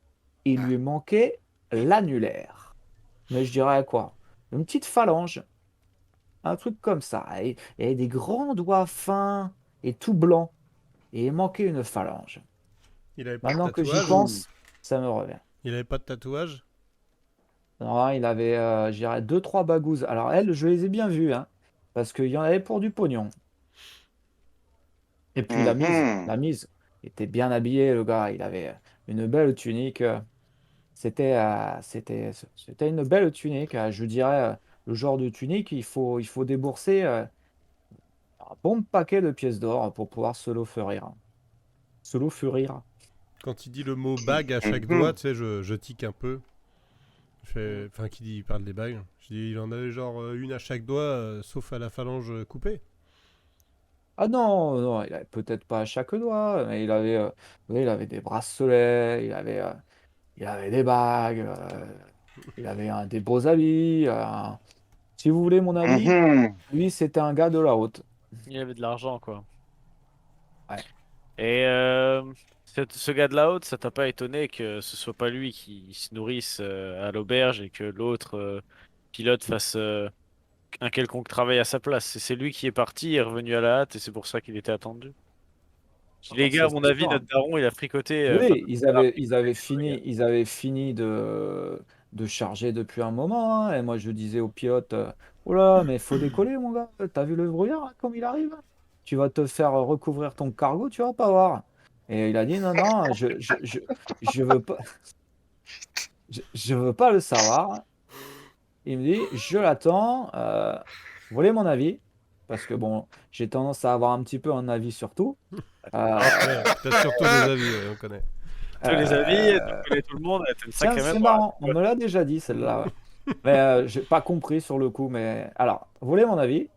il lui manquait l'annulaire. Mais je dirais quoi? Une petite phalange. Un truc comme ça. Et des grands doigts fins et tout blancs. Et il manquait une phalange. Il avait pas de Maintenant que j'y tatouage. pense, ça me revient. Il avait pas de tatouage. Non, il avait, je dirais, deux, trois bagouzes. Alors, elles, je les ai bien vues, hein, parce qu'il y en avait pour du pognon. Et puis mhm. la mise, il était bien habillé, le gars. Il avait une belle tunique. C'était une belle tunique. Je dirais, le genre de tunique, il faut débourser un bon paquet de pièces d'or pour pouvoir se l'offrir. Se l'offrir. Quand il dit le mot bague à chaque Mhm. doigt, tu sais, je tique un peu. Enfin, il parle des bagues. Je dis, il en avait genre une à chaque doigt, sauf à la phalange coupée. Ah non, non, il avait peut-être pas à chaque doigt, mais oui, il avait des bracelets, il avait des bagues, il avait des beaux habits. Si vous voulez mon avis, Mhm. lui, c'était un gars de la haute. Il avait de l'argent, quoi. Ouais. Et ce gars de la haute, ça t'a pas étonné que ce soit pas lui qui se nourrisse à l'auberge et que l'autre pilote fasse un quelconque travail à sa place. C'est lui qui est parti, il est revenu à la hâte et c'est pour ça qu'il était attendu. Je dis, les gars, Ça, à mon c'est avis, sûr, hein. notre daron, il a fricoté. Enfin, Oui, il a fricoté. ils avaient fini de charger depuis un moment, hein, et moi, je disais au pilote, oh là, mais faut décoller, mon gars. T'as vu le brouillard, là, comme il arrive? Tu vas te faire recouvrir ton cargo, tu vas pas voir. Et il a dit, non, non, je veux pas, je veux pas le savoir. Il me dit, je l'attends. Vous voulez mon avis? Parce que bon, j'ai tendance à avoir un petit peu un avis sur tout. Euh, Ouais, peut-être surtout des avis, ouais, on connaît. Tous les avis, tu euh, connais tout le monde, t'es une Tiens, sacrée c'est mémoire. marrant, on me l'a déjà dit celle-là, ouais. Mais j'ai pas compris sur le coup. Mais alors, vous voulez mon avis?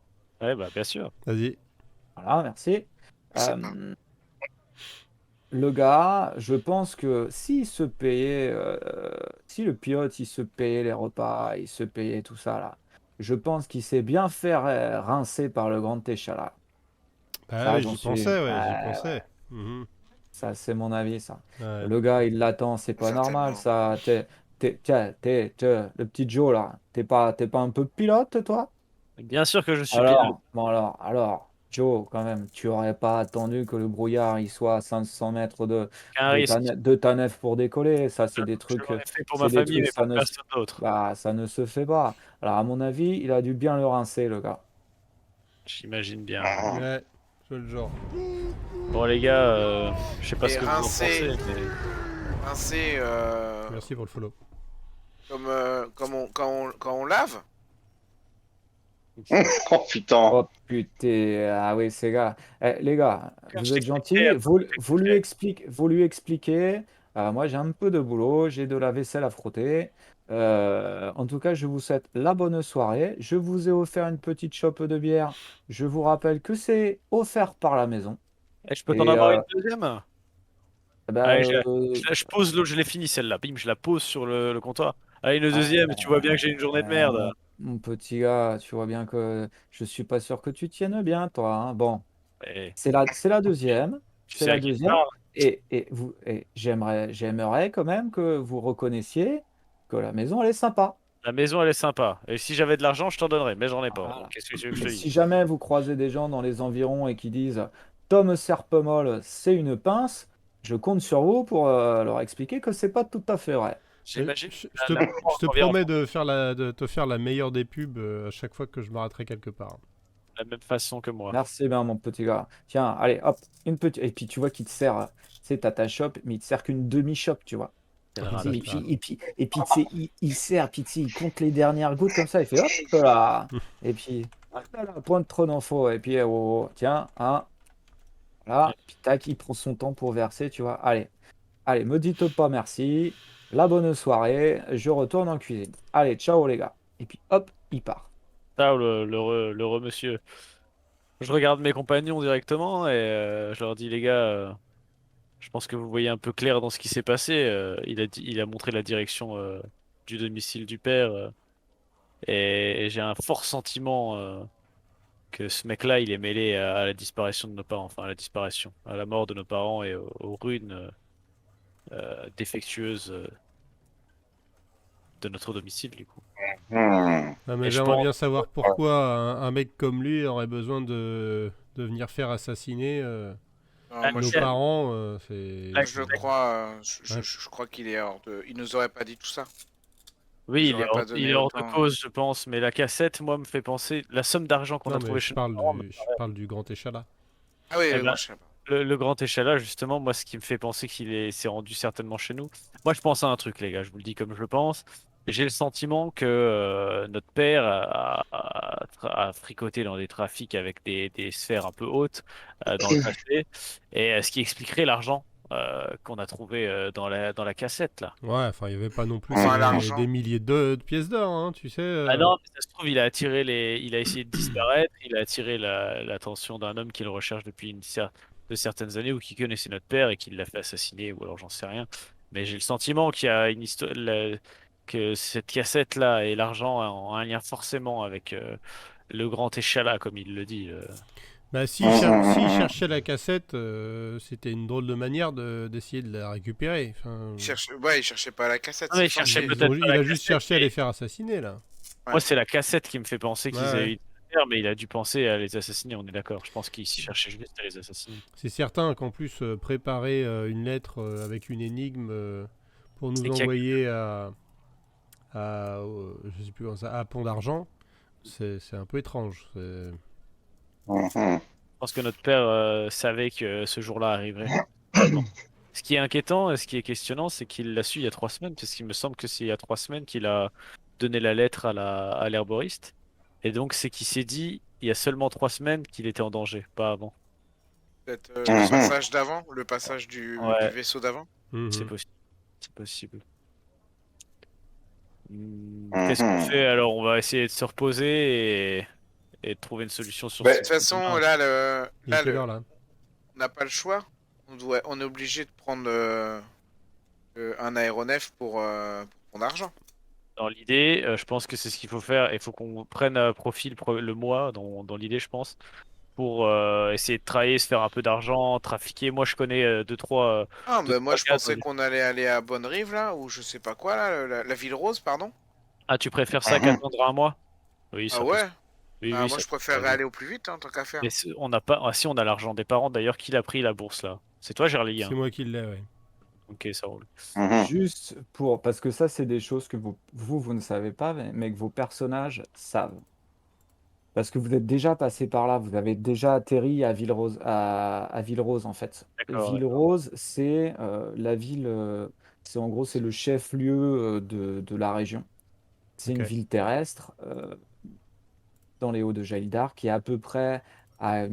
Ouais, bah bien sûr. Vas-y. Voilà, merci. C'est pas. Euh, le gars, je pense que s'il se payait, si le pilote, il se payait les repas, il se payait tout ça là, je pense qu'il s'est bien fait rincer par le grand Téchala. Bah Ça, oui, j'en j'y suis. pensais, ouais, j'y Ouais, pensais. Mhm. ça, c'est mon avis, ça. Ouais. Le gars, il l'attend, c'est pas normal, Certainement. ça. Tiens, le petit Joe là, t'es pas un peu pilote, toi? Bien sûr que je suis pilote. Alors, Joe, quand même, tu aurais pas attendu que le brouillard il soit à 500 mètres Aucun risque. de ta nef pour décoller. Ça, Je l'aurais fait pour ma c'est des famille, trucs, mais pour personne d'autre. ça ne se fait pas. Alors, à mon avis, il a dû bien le rincer, le gars. J'imagine bien, ouais. Mhm. Ouais, je le genre. Bon, les gars, je sais pas ce Et que vous en rincer, pensez, mais rincer Merci pour le follow. quand on lave. Oh putain. Oh putain, ah oui, ces gars. Les gars, quand je vous êtes t'expliquerai, gentils, après, je t'expliquerai. vous lui expliquez. Moi, j'ai un peu de boulot, j'ai de la vaisselle à frotter. En tout cas, je vous souhaite la bonne soirée. Je vous ai offert une petite chope de bière. Je vous rappelle que c'est offert par la maison. Eh, je peux t'en Et avoir une deuxième? bah, Allez, je pose l'eau, je l'ai fini celle-là. Bim, je la pose sur le comptoir. Allez, une deuxième, tu vois bien que j'ai une journée de merde. mon petit gars, tu vois bien que je suis pas sûr que tu tiennes bien, toi, hein. Bon. Eh, C'est la deuxième. tu C'est sais la à qui je deuxième. parle? Et j'aimerais quand même que vous reconnaissiez que la maison, elle est sympa. La maison, elle est sympa. Et si j'avais de l'argent, je t'en donnerais, mais j'en ai pas. Donc, Voilà. qu'est-ce que tu veux que je te Si dise? jamais vous croisez des gens dans les environs et qui disent Tom Serpemol, c'est une pince, je compte sur vous pour leur expliquer que c'est pas tout à fait vrai. J'imagine Je te, la maison je te environ promets de te faire la meilleure des pubs à chaque fois que je m'arrêterai quelque part. de la même façon que moi. Merci bien, mon petit gars. Tiens, allez, hop, une petite. Et puis tu vois qu'il te sert, tu sais, t'as ta chope, mais il te sert qu'une demi-chope, tu vois. Quel Tu sais, radin. et puis tu sais, il sert, puis tu sais, il compte les dernières gouttes comme ça, il fait hop là. Et puis, hop là, point de trop d'infos. Et puis, tiens, là, puis tac, il prend son temps pour verser, tu vois. Allez, me dites pas merci. La bonne soirée, je retourne en cuisine. Allez, ciao les gars. Et puis hop, il part. Ah, l'heureux monsieur. Je regarde mes compagnons directement et je leur dis, les gars, je pense que vous voyez un peu clair dans ce qui s'est passé. Il a montré la direction du domicile du père et j'ai un fort sentiment que ce mec-là, il est mêlé à la disparition de nos parents, enfin à la disparition, à la mort de nos parents et aux ruines défectueuses de notre domicile, du coup. Hmm. Ah, mais Et je j'aimerais pense, bien savoir pourquoi un mec comme lui aurait besoin de venir faire assassiner Non, moi, nos je, parents. Là, moi, je crois, Ouais. je crois qu'il est hors de. Il nous aurait pas dit tout ça. oui, Ils auraient pas il donné est hors de autant. cause, je pense, mais la cassette, moi, me fait penser, la somme d'argent qu'on Non, a mais trouvé chez nos parents, je parle du grand échalas. Ah oui, eh moi ben, je sais pas. le grand échalas, justement, moi, ce qui me fait penser s'est rendu certainement chez nous. Moi, je pense à un truc, les gars, je vous le dis comme je le pense. J'ai le sentiment que notre père a fricoté dans des trafics avec des sphères un peu hautes dans le passé, et ce qui expliquerait l'argent qu'on a trouvé dans la cassette, là. Ouais, enfin, il n'y avait pas non plus Enfin, des l'argent. milliers de pièces d'or, hein, tu sais. Ah non, mais ça se trouve, il a essayé de disparaître, il a attiré l'attention d'un homme qu'il recherche depuis de certaines années ou qui connaissait notre père et qui l'a fait assassiner, ou alors j'en sais rien. Mais j'ai le sentiment qu'il y a une histoire, que cette cassette-là et l'argent ont un lien forcément avec le grand échalas, comme il le dit. Bah, s'il cherchait la cassette, c'était une drôle de manière d'essayer de la récupérer. Enfin, Ouais, il cherchait pas la cassette, Non, mais c'est il cherchait forcé. peut-être pas il la a juste cassette, cherché à les faire assassiner, là. moi, c'est la cassette qui me fait penser Ouais, qu'ils avaient ouais. eu affaire, mais il a dû penser à les assassiner, on est d'accord. Je pense qu'il cherchait juste à les assassiner. C'est certain qu'en plus, préparer une lettre avec une énigme pour nous Et qu'il y a envoyer je sais plus comment ça, à Pont d'Argent, c'est un peu étrange. Mhm. Je pense que notre père savait que ce jour-là arriverait. Vraiment. Ce qui est inquiétant et ce qui est questionnant, c'est qu'il l'a su il y a 3 semaines, parce qu'il me semble que c'est il y a 3 semaines qu'il a donné la lettre à l'herboriste. Et donc c'est qu'il s'est dit, il y a seulement 3 semaines qu'il était en danger, pas avant. Peut-être le Mhm. passage d'avant, le passage du Ouais, vaisseau d'avant. c'est Mhm. possible. C'est possible. Qu'est-ce qu'on Mhm. fait alors? On va essayer de se reposer et de trouver une solution sur Ben, De ce toute façon, problème. Il est quelle heure là? on n'a pas le choix. on est obligé de prendre un aéronef pour ton argent. Dans l'idée, je pense que c'est ce qu'il faut faire. Il faut qu'on prenne à profit le mois, dans l'idée, je pense, pour essayer de travailler, se faire un peu d'argent, trafiquer. Moi, je connais Ah, deux, mais moi trois je gars. pensais qu'on allait aller à Bonne-Rive là, ou je sais pas quoi là, la Ville Rose, pardon. Ah, tu préfères ça Mhm. qu'attendre un mois? Oui, Ah ça peut. ouais? Oui, Ah, oui, moi ça je peut se préférerais réaliser. aller au plus vite, hein, tant qu'à faire. Mais on n'a pas. Ah, si, on a l'argent des parents. D'ailleurs, qui l'a pris la bourse là? C'est toi, Gerly, C'est hein? moi qui l'ai, ouais. Ok, ça roule. Mhm. Juste pour, parce que ça, c'est des choses que vous ne savez pas, mais que vos personnages savent. Parce que vous êtes déjà passé par là, vous avez déjà atterri à Ville-Rose, à Ville-Rose en fait. D'accord, ouais. Ville-Rose, c'est la ville, c'est en gros, c'est le chef-lieu de la région. C'est une Ok. ville terrestre dans les Hauts de Jaildar qui est à peu près à,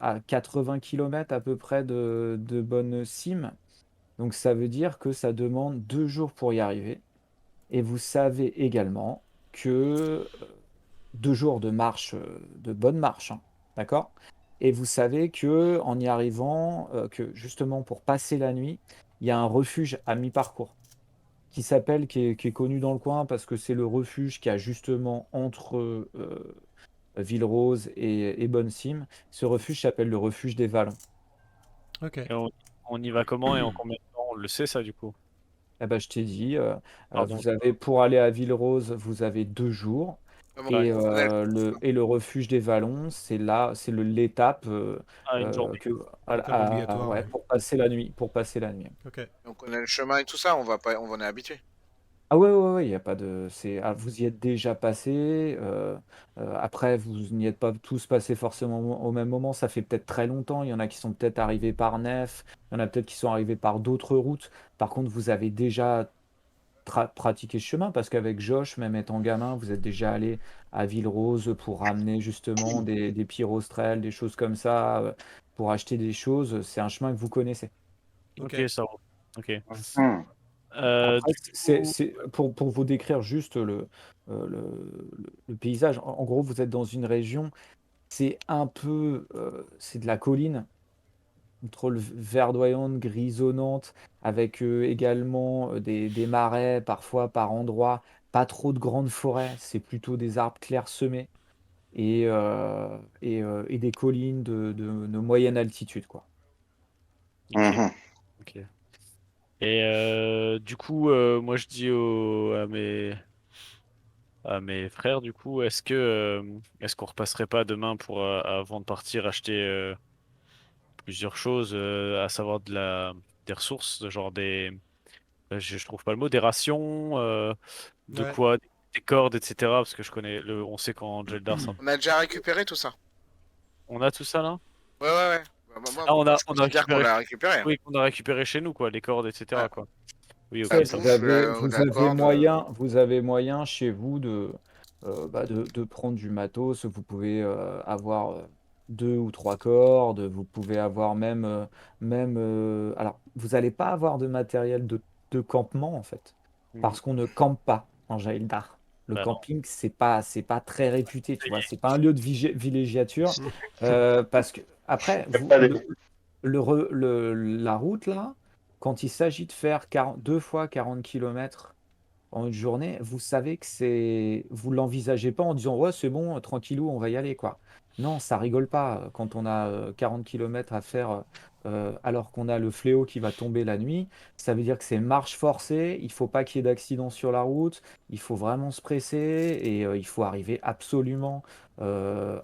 à 80 km à peu près de Bonne-Cime. Donc ça veut dire que ça demande 2 jours pour y arriver. Et vous savez également que 2 jours de marche, de bonne marche, hein, d'accord? Et vous savez que en y arrivant, que justement pour passer la nuit, il y a un refuge à mi-parcours qui est connu dans le coin parce que c'est le refuge qui a justement entre Ville-Rose et Bonne-Cime. Ce refuge s'appelle le refuge des Vallons. Ok. Et on y va comment et en combien de temps? On le sait, ça, du coup. Eh ben, je t'ai dit, Pardon. vous avez pour aller à Ville-Rose, vous avez 2 jours. Ah bon, Ouais. Et le refuge des Vallons, c'est là, c'est l'étape Ah, une journée. que, L'étape obligatoire, ouais, ouais. pour passer la nuit. Pour passer la nuit. Ok. on connaît le chemin et tout ça, on va pas, on en est habitué. Ah ouais, ouais, ouais, il y a pas de. Vous y êtes déjà passé. Après, vous n'y êtes pas tous passés forcément au même moment. Ça fait peut-être très longtemps. Il y en a qui sont peut-être arrivés par Nef. Il y en a peut-être qui sont arrivés par d'autres routes. Par contre, vous avez déjà pratiquer ce chemin parce qu'avec Josh, même étant gamin, vous êtes déjà allé à Ville-Rose pour ramener justement des pyrostrels, des choses comme ça, pour acheter des choses. C'est un chemin que vous connaissez. Ok. Ok, ça roule. Ok. Mhm. Après, Du coup, pour vous décrire juste le paysage, en gros, vous êtes dans une région, c'est un peu, c'est de la colline, une tôle verdoyante, grisonnante, avec également des marais, parfois par endroits, pas trop de grandes forêts, c'est plutôt des arbres clairsemés et des collines de moyenne altitude, quoi. ok. Mhm. Ok. Et du coup, moi je dis à mes frères, du coup, est-ce qu'on repasserait pas demain pour, avant de partir, acheter plusieurs choses, à savoir des ressources, genre je trouve pas le mot, des rations, de Ouais. quoi, des cordes, etc. Parce que on sait qu'en Jeldar, On a déjà récupéré tout ça. on a tout ça là? Ouais, ouais, ouais. Ah, Moi, je on a considère qu'on récupéré, l'a récupéré, hein. oui, qu'on a récupéré chez nous, quoi, les cordes, Ouais. etc., quoi. Oui, ok, La Ouais, ça. bouffe, vous la avez corde. moyen chez vous de prendre du matos. Vous pouvez avoir 2 ou 3 cordes. Vous pouvez avoir alors, vous n'allez pas avoir de matériel de campement, en fait, Mhm. parce qu'on ne campe pas en Jaildar. Le Bah non. camping, c'est pas très réputé, tu vois. C'est pas un lieu de villégiature. Parce que, après, Pas des- la route, là, quand il s'agit de faire 2 fois 40 km en une journée, vous savez que vous l'envisagez pas en disant ouais, c'est bon, tranquillou, on va y aller, quoi. Non, ça rigole pas quand on a 40 km à faire alors qu'on a le fléau qui va tomber la nuit. Ça veut dire que c'est marche forcée, il faut pas qu'il y ait d'accident sur la route, il faut vraiment se presser et il faut arriver absolument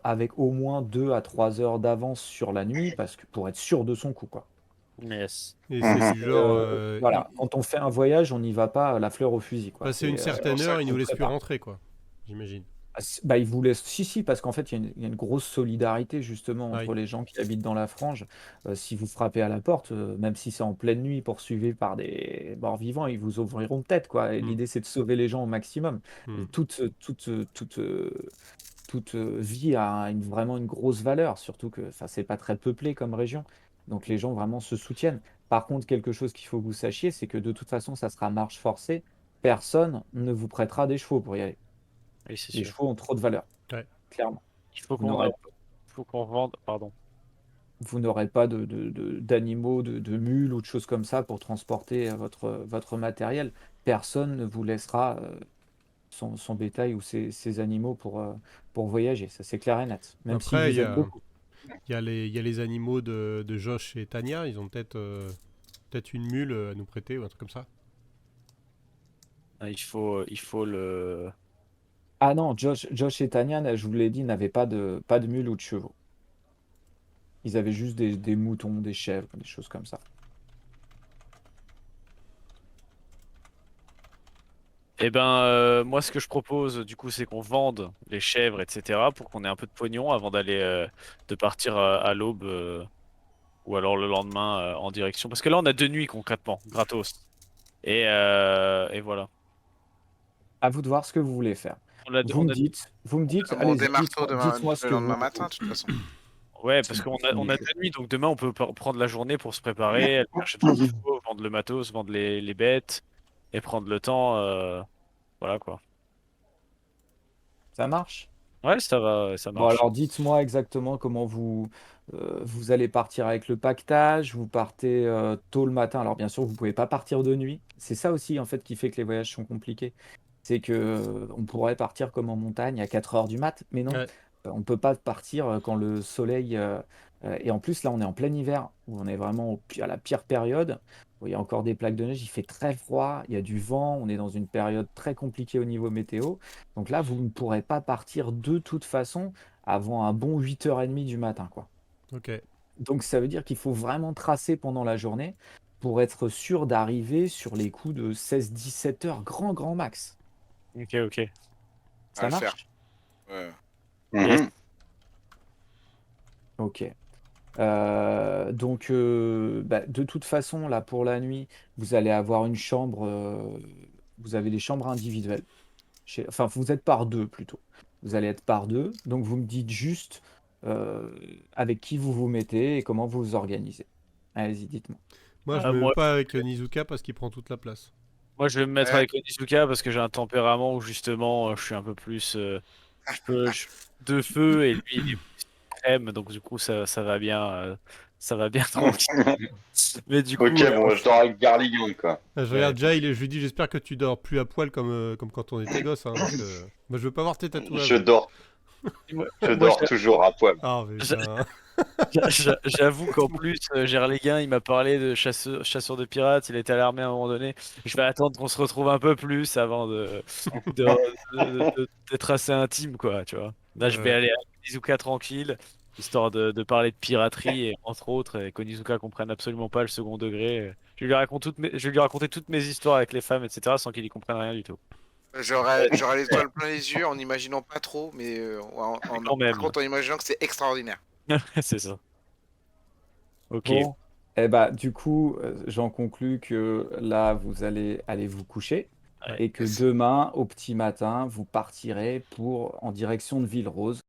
avec au moins 2 à 3 heures d'avance sur la nuit parce que pour être sûr de son coup, quoi. Yes. Et c'est Mhm. du genre, Voilà, quand on fait un voyage, on n'y va pas la fleur au fusil, quoi. passer une C'est pour certaine ça heure, ils qu'on nous On laissent plus prépare. rentrer, quoi. J'imagine. Bah, ils vous laissent. Si, si, parce qu'en fait, il y a une grosse solidarité justement Ah oui. entre les gens qui habitent dans la frange. Si vous frappez à la porte, même si c'est en pleine nuit, poursuivi par des morts vivants, ils vous ouvriront peut-être, quoi. Et Hmm. l'idée, c'est de sauver les gens au maximum. Hmm. Toute vie a vraiment une grosse valeur, surtout que enfin, c'est pas très peuplé comme région. Donc les gens vraiment se soutiennent. Par contre, quelque chose qu'il faut que vous sachiez, c'est que de toute façon, ça sera marche forcée. Personne ne vous prêtera des chevaux pour y aller. Oui, c'est Les sûr. chevaux ont trop de valeur, Ouais. clairement. Il faut Vous n'aurez qu'on vende. Pardon. vous n'aurez pas d'animaux, de mules ou de choses comme ça pour transporter votre matériel. Personne ne vous laissera son bétail ou ses animaux pour voyager. Ça, c'est clair et net. Même s'ils Après, vous aident beaucoup. il y a les animaux de Josh et Tania. Ils ont peut-être une mule à nous prêter ou un truc comme ça. Ah, il faut le. Ah non, Josh et Tanya, je vous l'ai dit, n'avaient pas de mules ou de chevaux. Ils avaient juste des moutons, des chèvres, des choses comme ça. Eh ben, moi, ce que je propose, du coup, c'est qu'on vende les chèvres, etc., pour qu'on ait un peu de pognon avant de partir à l'aube, ou alors le lendemain en direction. Parce que là, on a 2 nuits concrètement, gratos. Et voilà. À vous de voir ce que vous voulez faire. On a, Vous on me a- dites, Comme on allez-y, démarre tôt dites-moi ce le que lendemain matin, de toute façon. Ouais, parce qu'on a 2 nuits, donc demain, on peut prendre la journée pour se préparer, aller chercher tout ce qu'il faut, vendre le matos, vendre les bêtes, et prendre le temps. Voilà quoi. Ça marche? Ouais, ça va, ça Bon, marche. alors dites-moi exactement comment vous allez partir avec le pactage. Vous partez tôt le matin. Alors bien sûr, vous pouvez pas partir de nuit. C'est ça aussi en fait qui fait que les voyages sont compliqués. C'est que on pourrait partir comme en montagne à 4 heures du mat, mais non, Ouais. on peut pas partir quand le soleil et en plus là on est en plein hiver où on est vraiment à la pire période. Où il y a encore des plaques de neige, il fait très froid, il y a du vent, on est dans une période très compliquée au niveau météo. Donc là, vous ne pourrez pas partir de toute façon avant un bon 8h30 du matin, quoi. Ok. Donc ça veut dire qu'il faut vraiment tracer pendant la journée pour être sûr d'arriver sur les coups de 16-17 heures, grand max. Ok, ok. On va Ça le faire. marche? Ouais. Yes. Mhm. Ok. Donc, de toute façon, là, pour la nuit, vous allez avoir une chambre. Vous avez des chambres individuelles. Enfin, vous êtes par deux plutôt. Vous allez être par deux. Donc, vous me dites juste avec qui vous vous mettez et comment vous vous organisez. Allez-y, dites-moi. Moi, je Ah, me mets moi, pas avec Nizuka parce qu'il prend toute la place. moi, je vais me mettre Ouais. avec Onizuka parce que j'ai un tempérament où justement, je suis un peu plus, de feu et lui, il est plus crème, donc du coup, ça va bien, ça va bien tranquille. Mais du Ok, coup, bon, je dors avec Garligan, quoi. Ah, je ouais. regarde Jail et je lui dis j'espère que tu dors plus à poil comme quand on était gosse. Hein, parce que... Moi, je veux pas voir tes tatouages. Je dors, Moi, je moi, dors toujours à poil. Ah, j'a- putain. j'avoue qu'en plus, Gerléguin, il m'a parlé de chasseur de pirates, il était à l'armée à un moment donné. Je vais attendre qu'on se retrouve un peu plus avant de, d'être assez intime, quoi, tu vois. Là, je vais Ouais. aller à Onizuka tranquille, histoire de parler de piraterie, et entre autres, et qu'Onizuka comprenne absolument pas le second degré. Je vais lui raconter toutes mes histoires avec les femmes, etc., sans qu'il y comprenne rien du tout. J'aurai les étoiles plein les yeux en imaginant pas trop, mais Mais quand par même, contre en imaginant que c'est extraordinaire. c'est ça. Ok. Bon, du coup, j'en conclus que là, vous allez aller vous coucher Ouais. et que demain, au petit matin, vous partirez en direction de Ville-Rose.